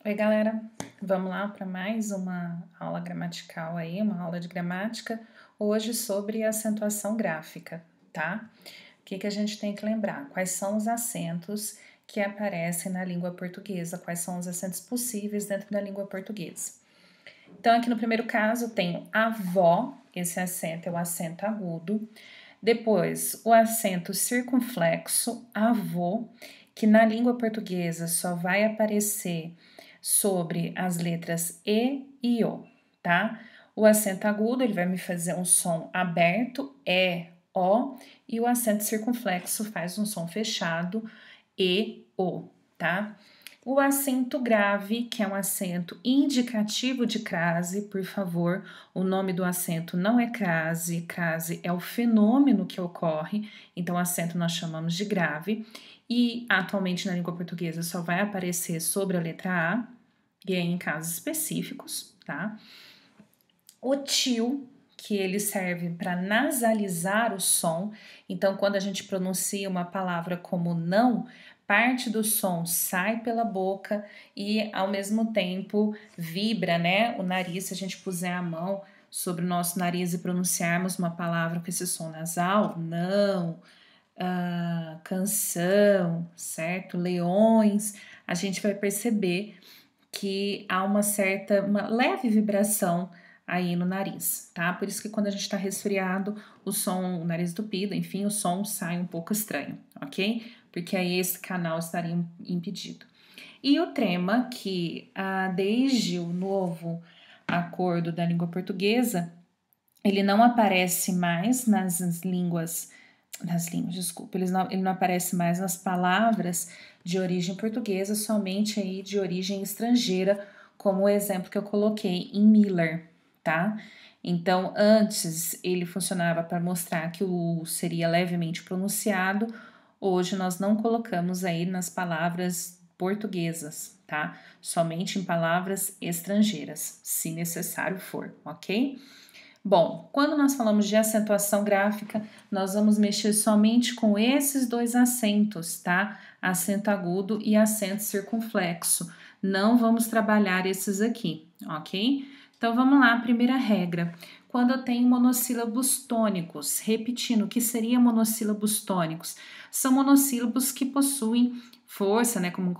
Oi, galera! Vamos lá para mais uma aula gramatical aí, uma aula de gramática, hoje sobre acentuação gráfica, tá? O que a gente tem que lembrar? Quais são os acentos que aparecem na língua portuguesa? Quais são os acentos possíveis dentro da língua portuguesa? Então, aqui no primeiro caso, tenho avó, esse acento é o acento agudo. Depois, o acento circunflexo, avô, que na língua portuguesa só vai aparecer sobre as letras E e O, tá? O acento agudo, ele vai me fazer um som aberto, E, O, e o acento circunflexo faz um som fechado, E, O, tá? O acento grave, que é um acento indicativo de crase, por favor, o nome do acento não é crase, crase é o fenômeno que ocorre, então acento nós chamamos de grave, e atualmente na língua portuguesa só vai aparecer sobre a letra A, e é em casos específicos, tá? O til, que ele serve para nasalizar o som, então quando a gente pronuncia uma palavra como não, parte do som sai pela boca e ao mesmo tempo vibra, né? O nariz, se a gente puser a mão sobre o nosso nariz e pronunciarmos uma palavra com esse som nasal, não, canção, certo? Leões, a gente vai perceber que há uma leve vibração aí no nariz, tá? Por isso que quando a gente tá resfriado, o nariz entupido, enfim, o som sai um pouco estranho, ok? Porque aí esse canal estaria impedido. E o trema, que desde o novo acordo da língua portuguesa, ele não aparece mais ele não aparece mais nas palavras de origem portuguesa, somente aí de origem estrangeira, como o exemplo que eu coloquei em Miller, tá? Então, antes ele funcionava para mostrar que o U seria levemente pronunciado, hoje nós não colocamos aí nas palavras portuguesas, tá? Somente em palavras estrangeiras, se necessário for, ok? Bom, quando nós falamos de acentuação gráfica, nós vamos mexer somente com esses dois acentos, tá? Acento agudo e acento circunflexo. Não vamos trabalhar esses aqui, ok? Então vamos lá, primeira regra. Quando eu tenho monossílabos tônicos, repetindo, o que seria monossílabos tônicos? São monossílabos que possuem força, né, como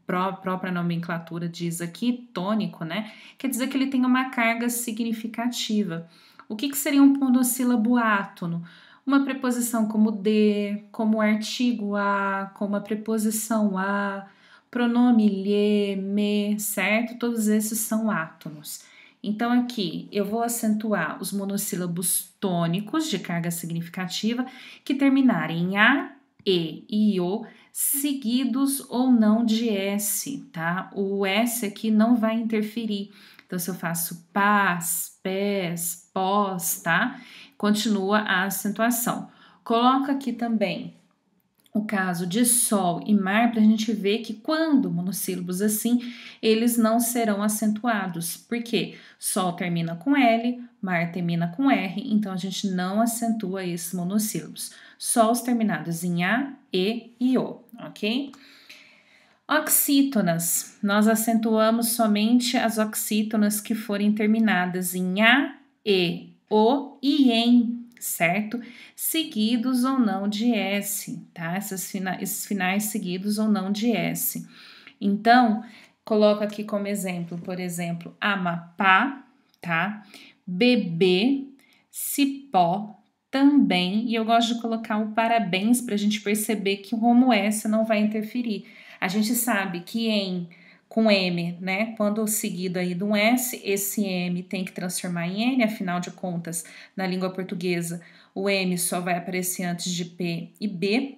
a própria nomenclatura diz aqui, tônico, né, quer dizer que ele tem uma carga significativa. O que seria um monossílabo átono? Uma preposição como de, como o artigo a, como a preposição a, pronome lhe, me, certo? Todos esses são átonos. Então, aqui eu vou acentuar os monossílabos tônicos de carga significativa que terminarem em a, e o, seguidos ou não de S, tá? O S aqui não vai interferir. Então, se eu faço pás, pés, pós, tá? Continua a acentuação. Coloco aqui também o caso de sol e mar para a gente ver que quando monossílabos assim, eles não serão acentuados. Por quê? Sol termina com L, mar termina com R, então a gente não acentua esses monossílabos. Só os terminados em A, E e O, ok? Oxítonas, nós acentuamos somente as oxítonas que forem terminadas em A, E, O e em, certo? Seguidos ou não de S, tá? Esses finais seguidos ou não de S. Então, coloco aqui como exemplo, por exemplo, Amapá, tá? Bebê, cipó, também, e eu gosto de colocar o parabéns para a gente perceber que o como S não vai interferir. A gente sabe que em com M, né? Quando seguido aí de um S, esse M tem que transformar em N, afinal de contas, na língua portuguesa, o M só vai aparecer antes de P e B.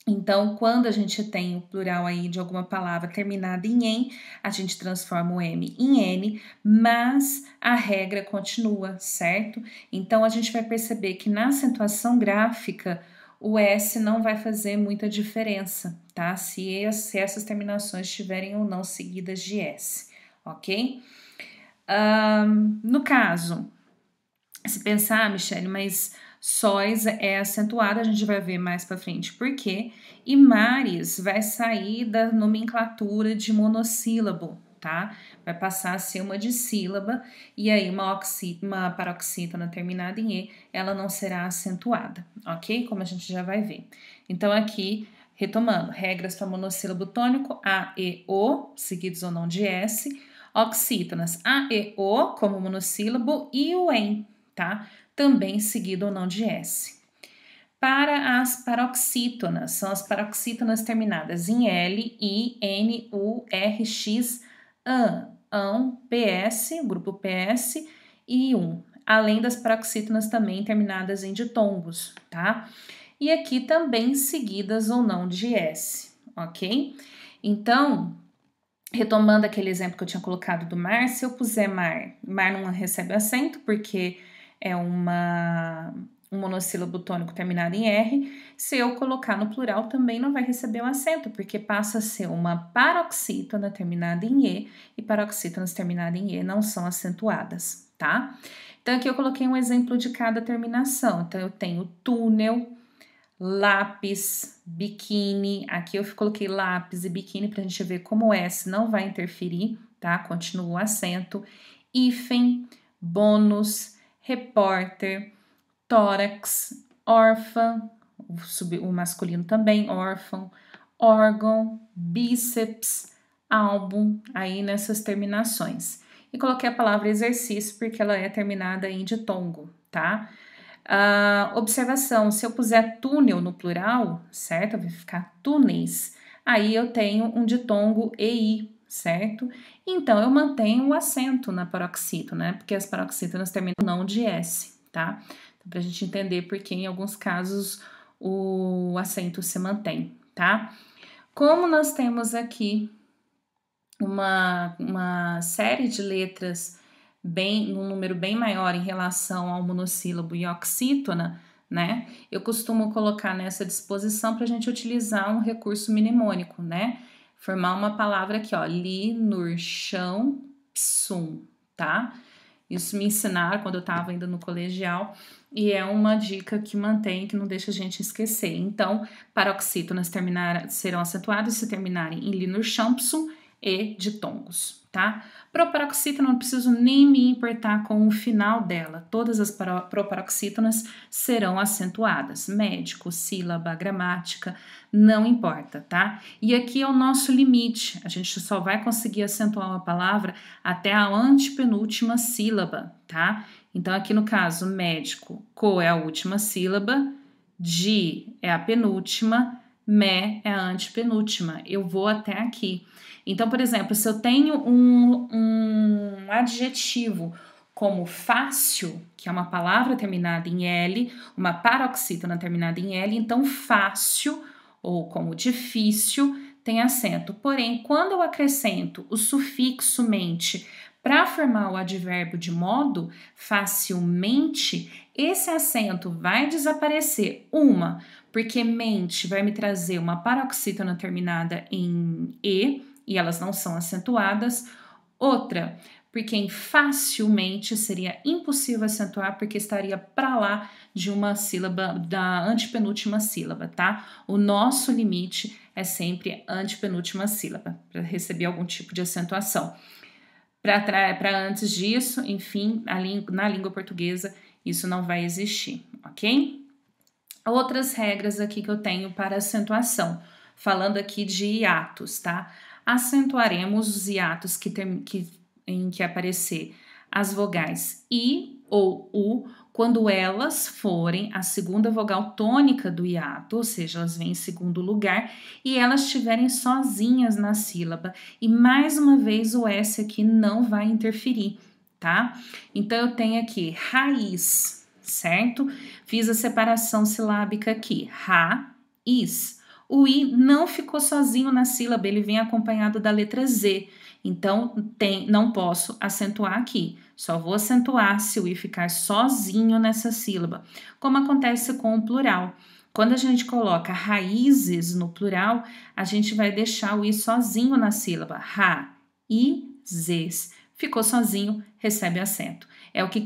Então, quando a gente tem o plural aí de alguma palavra terminada em em, a gente transforma o M em N, mas a regra continua, certo? Então, a gente vai perceber que na acentuação gráfica, o S não vai fazer muita diferença, tá? Se essas terminações estiverem ou não seguidas de S, ok? No caso, se pensar, Michele, mas Sóis é acentuada, a gente vai ver mais para frente por quê. E mares vai sair da nomenclatura de monossílabo, tá? Vai passar a ser uma dissílaba, e aí uma paroxítona terminada em E, ela não será acentuada, ok? Como a gente já vai ver. Então, aqui, retomando, regras para monossílabo tônico, A, E, O, seguidos ou não de S, oxítonas, A, E, O, como monossílabo, e o EM, tá? Também seguido ou não de S. Para as paroxítonas, são as paroxítonas terminadas em L, I, N, U, R, X, AN, PS, grupo PS e 1, além das paroxítonas também terminadas em ditongos, tá? E aqui também seguidas ou não de S, ok? Então, retomando aquele exemplo que eu tinha colocado do mar, se eu puser mar não recebe acento porque é um monossílabo tônico terminado em R. Se eu colocar no plural, também não vai receber um acento, porque passa a ser uma paroxítona terminada em E, e paroxítonas terminadas em E não são acentuadas, tá? Então, aqui eu coloquei um exemplo de cada terminação. Então, eu tenho túnel, lápis, biquíni. Aqui eu coloquei lápis e biquíni para a gente ver como o S não vai interferir, tá? Continua o acento. Hífen, bônus, repórter, tórax, órfã, o masculino também, órfão, órgão, bíceps, álbum, aí nessas terminações. E coloquei a palavra exercício porque ela é terminada em ditongo, tá? Observação, se eu puser túnel no plural, certo? Vai ficar túneis. Aí eu tenho um ditongo EI, certo? Então, eu mantenho o acento na paroxítona, né? Porque as paroxítonas terminam não de S, tá? Então, pra gente entender porque em alguns casos o acento se mantém, tá? Como nós temos aqui uma série de letras num número bem maior em relação ao monossílabo e oxítona, né? Eu costumo colocar nessa disposição para a gente utilizar um recurso mnemônico, né? Formar uma palavra aqui, ó, li, nur, chão, psum, tá? Isso me ensinaram quando eu estava ainda no colegial e é uma dica que mantém, que não deixa a gente esquecer. Então, paroxítonas serão acentuadas se terminarem em li, nur, chão, psum e ditongos, tá? Proparoxítona, não preciso nem me importar com o final dela. Todas as proparoxítonas serão acentuadas. Médico, sílaba, gramática, não importa, tá? E aqui é o nosso limite. A gente só vai conseguir acentuar uma palavra até a antepenúltima sílaba, tá? Então, aqui no caso, médico, co é a última sílaba, di é a penúltima, me é a antepenúltima. Eu vou até aqui. Então, por exemplo, se eu tenho um adjetivo como fácil, que é uma palavra terminada em L, uma paroxítona terminada em L, então fácil, ou como difícil, tem acento. Porém, quando eu acrescento o sufixo mente para formar o advérbio de modo, facilmente, esse acento vai desaparecer. Porque mente vai me trazer uma paroxítona terminada em E, e elas não são acentuadas. Outra, porque em facilmente seria impossível acentuar, porque estaria para lá de uma sílaba, da antepenúltima sílaba, tá? O nosso limite é sempre antepenúltima sílaba, para receber algum tipo de acentuação. Para antes disso, enfim, na língua portuguesa, isso não vai existir, ok? Outras regras aqui que eu tenho para acentuação, falando aqui de hiatos, tá? Acentuaremos os hiatos em que aparecer as vogais I ou U quando elas forem a segunda vogal tônica do hiato, ou seja, elas vêm em segundo lugar, e elas estiverem sozinhas na sílaba. E mais uma vez o S aqui não vai interferir, tá? Então eu tenho aqui raiz, certo? Fiz a separação silábica aqui, ra, is. O I não ficou sozinho na sílaba, ele vem acompanhado da letra Z. Então, não posso acentuar aqui. Só vou acentuar se o I ficar sozinho nessa sílaba. Como acontece com o plural. Quando a gente coloca raízes no plural, a gente vai deixar o I sozinho na sílaba. Ra, I, zes. Ficou sozinho, recebe acento. É o que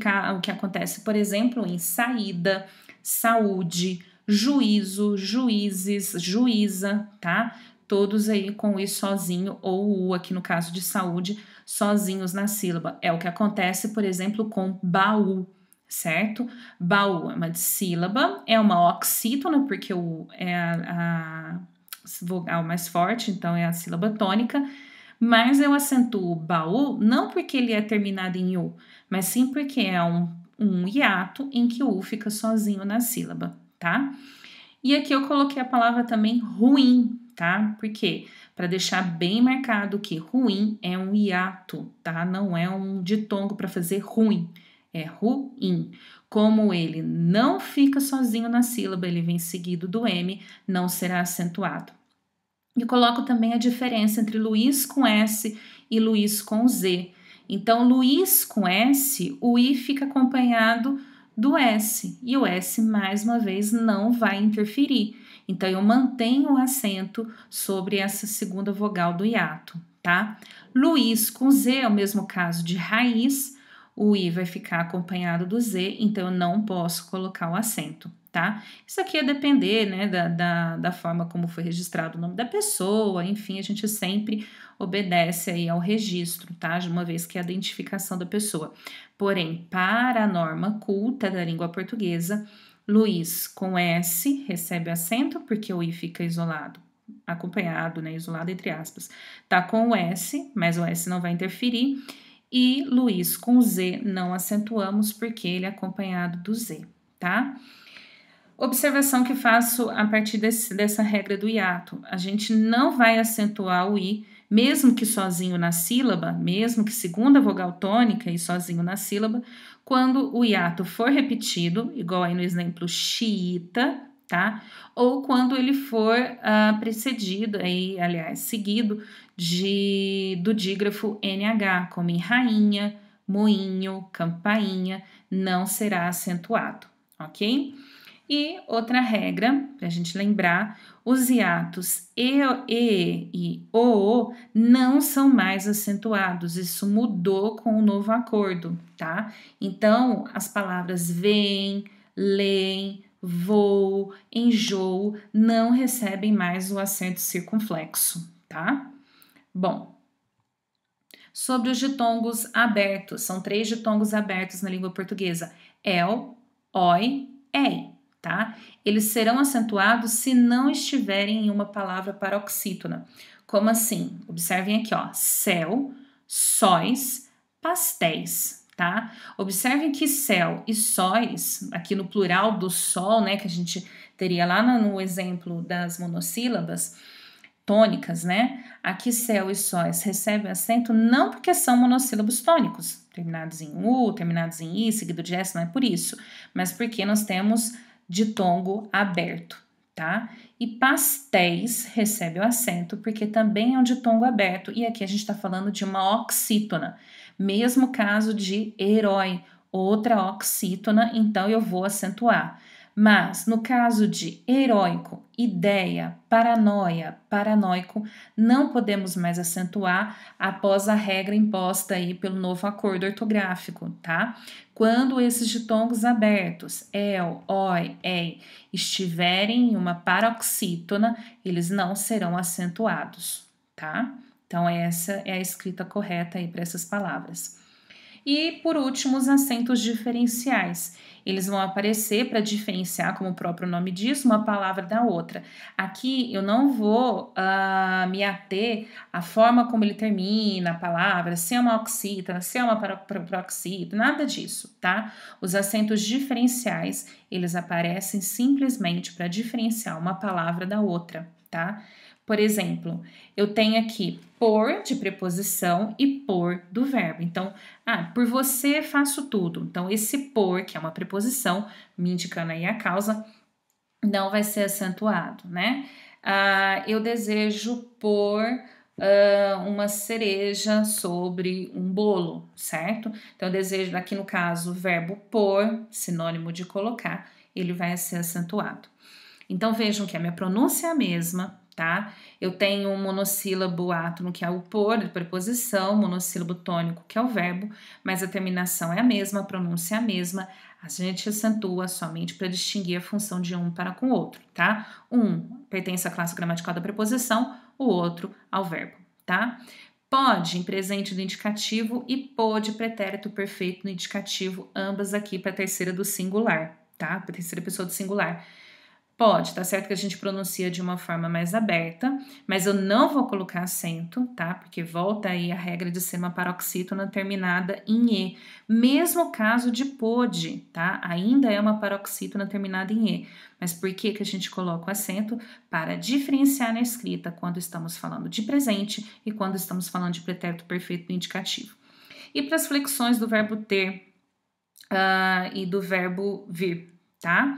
acontece, por exemplo, em saída, saúde, juízo, juízes, juíza, tá? Todos aí com o i sozinho ou o u aqui no caso de saúde, sozinhos na sílaba. É o que acontece, por exemplo, com baú, certo? Baú é uma dissílaba, é uma oxítona, porque o u é a vogal mais forte, então é a sílaba tônica, mas eu acentuo baú não porque ele é terminado em u, mas sim porque é um hiato em que o u fica sozinho na sílaba, tá? E aqui eu coloquei a palavra também ruim, tá? Por quê? Para deixar bem marcado que ruim é um hiato, tá? Não é um ditongo para fazer ruim, é ruim. Como ele não fica sozinho na sílaba, ele vem seguido do M, não será acentuado. E coloco também a diferença entre Luiz com S e Luiz com Z. Então, Luiz com S, o I fica acompanhado do S, e o S, mais uma vez, não vai interferir. Então, eu mantenho o acento sobre essa segunda vogal do hiato, tá? Luiz com Z é o mesmo caso de raiz, o I vai ficar acompanhado do Z, então eu não posso colocar o acento, tá? Isso aqui é depender, né, da forma como foi registrado o nome da pessoa, enfim, a gente sempre obedece aí ao registro, tá? De uma vez que é a identificação da pessoa. Porém, para a norma culta da língua portuguesa, Luiz com S recebe acento, porque o I fica isolado, acompanhado, né, isolado entre aspas, tá com o S, mas o S não vai interferir, e Luiz com Z não acentuamos, porque ele é acompanhado do Z, tá? Observação que faço a partir dessa regra do hiato. A gente não vai acentuar o I, mesmo que sozinho na sílaba, mesmo que segunda vogal tônica e sozinho na sílaba, quando o hiato for repetido, igual aí no exemplo xiita, tá? Ou quando ele for precedido, aí, aliás, seguido do dígrafo NH, como em rainha, moinho, campainha, não será acentuado, ok? E outra regra, para a gente lembrar, os hiatos e o não são mais acentuados, isso mudou com o novo acordo, tá? Então, as palavras vem, leem, voo, enjoo não recebem mais o acento circunflexo, tá? Bom, sobre os ditongos abertos, são 3 ditongos abertos na língua portuguesa: el, oi, ei. Tá? Eles serão acentuados se não estiverem em uma palavra paroxítona. Como assim? Observem aqui, ó, céu, sóis, pastéis, tá? Observem que céu e sóis, aqui no plural do sol, né, que a gente teria lá no exemplo das monossílabas tônicas, né? Aqui céu e sóis recebem acento não porque são monossílabos tônicos, terminados em U, terminados em I, seguido de S, não é por isso, mas porque nós temos ditongo aberto, tá? E pastéis recebe o acento porque também é um ditongo aberto, e aqui a gente está falando de uma oxítona. Mesmo caso de herói, outra oxítona, então eu vou acentuar. Mas no caso de heróico, ideia, paranoia, paranoico, não podemos mais acentuar após a regra imposta aí pelo novo acordo ortográfico, tá? Quando esses ditongos abertos, el, oi, ei, estiverem em uma paroxítona, eles não serão acentuados, tá? Então, essa é a escrita correta aí para essas palavras. E, por último, os acentos diferenciais. Eles vão aparecer para diferenciar, como o próprio nome diz, uma palavra da outra. Aqui eu não vou me ater à forma como ele termina a palavra, se é uma oxítona, se é uma paroxítona, nada disso, tá? Os acentos diferenciais, eles aparecem simplesmente para diferenciar uma palavra da outra, tá? Por exemplo, eu tenho aqui por de preposição e por do verbo. Então, por você faço tudo. Então, esse por, que é uma preposição, me indicando aí a causa, não vai ser acentuado, né? Eu desejo pôr uma cereja sobre um bolo, certo? Então, eu desejo, aqui no caso, o verbo pôr, sinônimo de colocar, ele vai ser acentuado. Então, vejam que a minha pronúncia é a mesma, tá? Eu tenho um monossílabo átono, que é o por, preposição, monossílabo tônico, que é o verbo, mas a terminação é a mesma, a pronúncia é a mesma, a gente acentua somente para distinguir a função de um para com o outro, tá? Um pertence à classe gramatical da preposição, o outro ao verbo, tá? Pode em presente do indicativo e pode pretérito perfeito no indicativo, ambas aqui para a terceira do singular, tá? Para a terceira pessoa do singular. Pode, tá certo que a gente pronuncia de uma forma mais aberta, mas eu não vou colocar acento, tá? Porque volta aí a regra de ser uma paroxítona terminada em E. Mesmo caso de pode, tá? Ainda é uma paroxítona terminada em E. Mas por que que a gente coloca o acento? Para diferenciar na escrita quando estamos falando de presente e quando estamos falando de pretérito perfeito no indicativo. E para as flexões do verbo ter e do verbo vir, tá?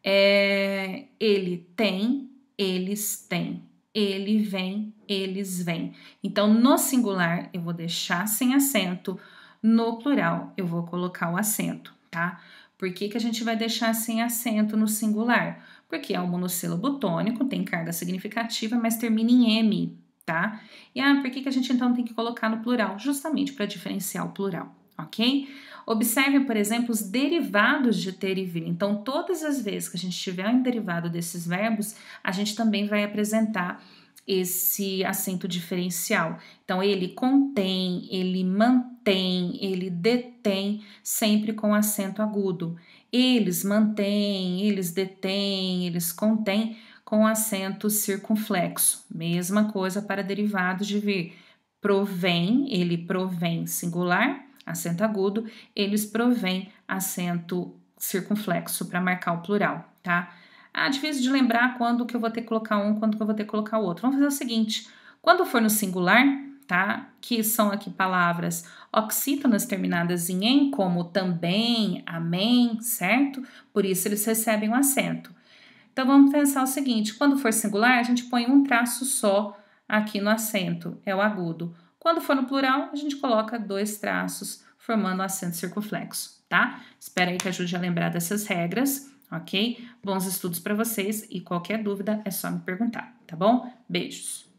Ele tem, eles têm. Ele vem, eles vêm. Então, no singular, eu vou deixar sem acento. No plural, eu vou colocar o acento, tá? Por que que a gente vai deixar sem acento no singular? Porque é um monossílabo tônico, tem carga significativa, mas termina em M, tá? E por que que a gente então tem que colocar no plural? Justamente para diferenciar o plural, ok? Observe, por exemplo, os derivados de ter e vir. Então, todas as vezes que a gente tiver um derivado desses verbos, a gente também vai apresentar esse acento diferencial. Então, ele contém, ele mantém, ele detém, sempre com acento agudo. Eles mantêm, eles detêm, eles contêm, com acento circunflexo. Mesma coisa para derivados de vir. Provém, ele provém singular, acento agudo, eles provêm acento circunflexo para marcar o plural, tá? Difícil de lembrar quando que eu vou ter que colocar um, quando que eu vou ter que colocar o outro. Vamos fazer o seguinte, quando for no singular, tá? Que são aqui palavras oxítonas terminadas em em, como também, amém, certo? Por isso eles recebem um acento. Então, vamos pensar o seguinte, quando for singular, a gente põe um traço só aqui no acento, é o agudo. Quando for no plural, a gente coloca 2 traços, formando o acento circunflexo, tá? Espero aí que ajude a lembrar dessas regras, ok? Bons estudos para vocês e qualquer dúvida é só me perguntar, tá bom? Beijos!